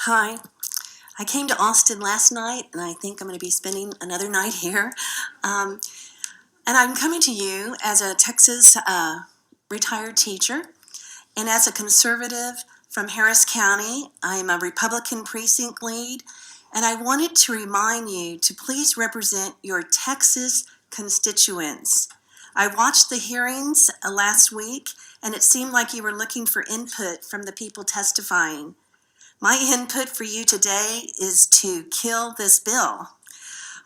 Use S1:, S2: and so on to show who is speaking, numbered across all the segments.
S1: Hi. I came to Austin last night, and I think I'm going to be spending another night here. And I'm coming to you as a Texas retired teacher, and as a conservative from Harris County. I am a Republican precinct lead, and I wanted to remind you to please represent your Texas constituents. I watched the hearings last week, and it seemed like you were looking for input from the people testifying. My input for you today is to kill this bill.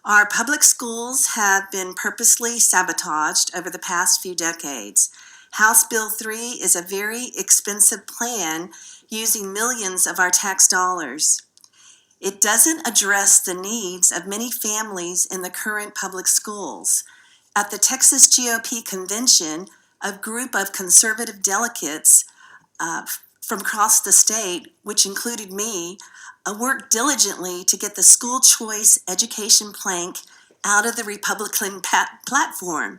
S1: Our public schools have been purposely sabotaged over the past few decades. House Bill 3 is a very expensive plan using millions of our tax dollars. It doesn't address the needs of many families in the current public schools. At the Texas GOP convention, a group of conservative delegates from across the state, which included me, worked diligently to get the school choice education plank out of the Republican platform.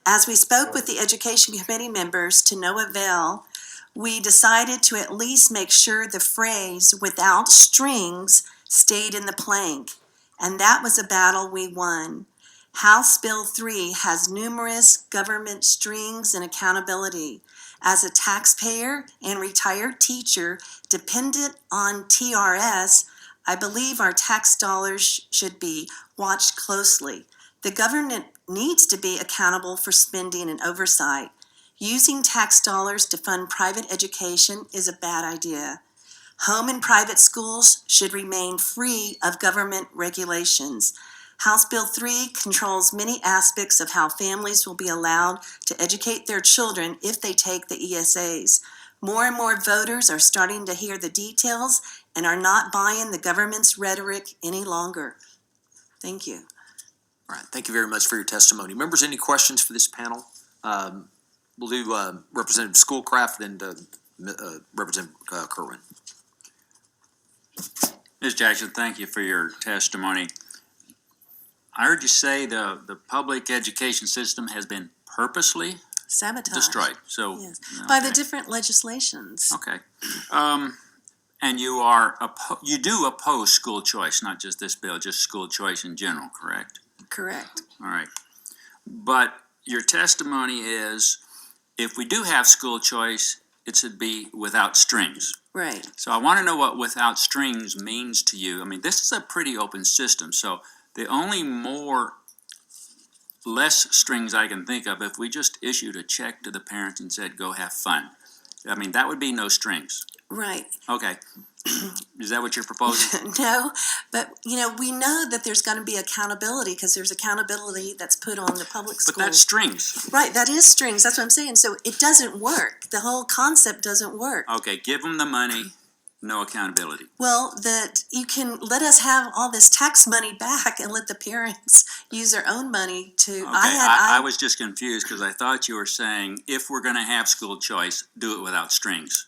S1: As we spoke with the education committee members to no avail, we decided to at least make sure the phrase "without strings" stayed in the plank, and that was a battle we won. House Bill 3 has numerous government strings and accountability. As a taxpayer and retired teacher dependent on TRS, I believe our tax dollars should be watched closely. The government needs to be accountable for spending and oversight. Using tax dollars to fund private education is a bad idea. Home and private schools should remain free of government regulations. House Bill 3 controls many aspects of how families will be allowed to educate their children if they take the ESAs. More and more voters are starting to hear the details and are not buying the government's rhetoric any longer. Thank you.
S2: All right, thank you very much for your testimony. Members, any questions for this panel? We'll do Representative Schoolcraft and Representative Kerwin.
S3: Ms. Jackson, thank you for your testimony. I heard you say the public education system has been purposely
S1: Sabotage.
S3: destroyed. So
S1: yes.
S3: Okay.
S1: By the different legislations.
S3: Okay. And you do oppose school choice, not just this bill, just school choice in general, correct?
S1: Correct.
S3: All right. But your testimony is, if we do have school choice, it should be without strings.
S1: Right.
S3: So I want to know what without strings means to you. I mean, this is a pretty open system. So the only less strings I can think of, if we just issued a check to the parents and said, go have fun. I mean, that would be no strings.
S1: Right.
S3: Okay. Is that what you're proposing?
S1: No, but we know that there's going to be accountability because there's accountability that's put on the public schools.
S3: But that's strings.
S1: Right, that is strings. That's what I'm saying. So it doesn't work. The whole concept doesn't work.
S3: Okay, give them the money, no accountability.
S1: Well, that you can let us have all this tax money back and let the parents use their own money to.
S3: Okay, I was just confused because I thought you were saying if we're going to have school choice, do it without strings.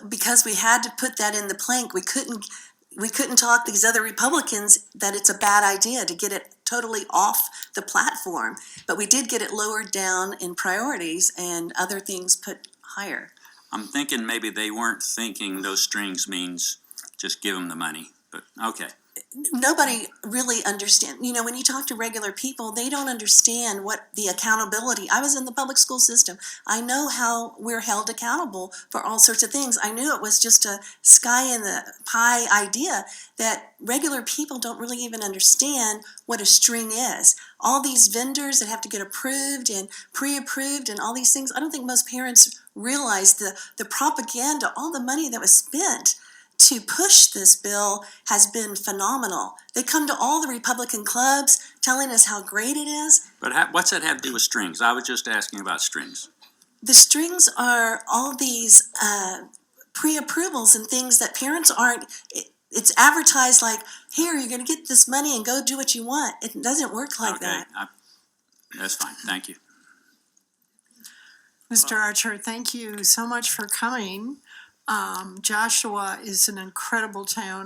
S1: Because we had to put that in the plank. We couldn't talk these other Republicans that it's a bad idea to get it totally off the platform. But we did get it lowered down in priorities and other things put higher.
S3: I'm thinking maybe they weren't thinking those strings means just give them the money. But okay.
S1: Nobody really understands. When you talk to regular people, they don't understand what the accountability. I was in the public school system. I know how we're held accountable for all sorts of things. I knew it was just a sky in the pie idea that regular people don't really even understand what a string is. All these vendors that have to get approved and pre-approved and all these things, I don't think most parents realize the propaganda, all the money that was spent to push this bill has been phenomenal. They come to all the Republican clubs telling us how great it is.
S3: But what's that have to do with strings? I was just asking about strings.
S1: The strings are all these pre-approvals and things that parents aren't. It's advertised like, here, you're going to get this money and go do what you want. It doesn't work like that.
S3: That's fine. Thank you.
S4: Mr. Archer, thank you so much for coming. Joshua is an incredible town.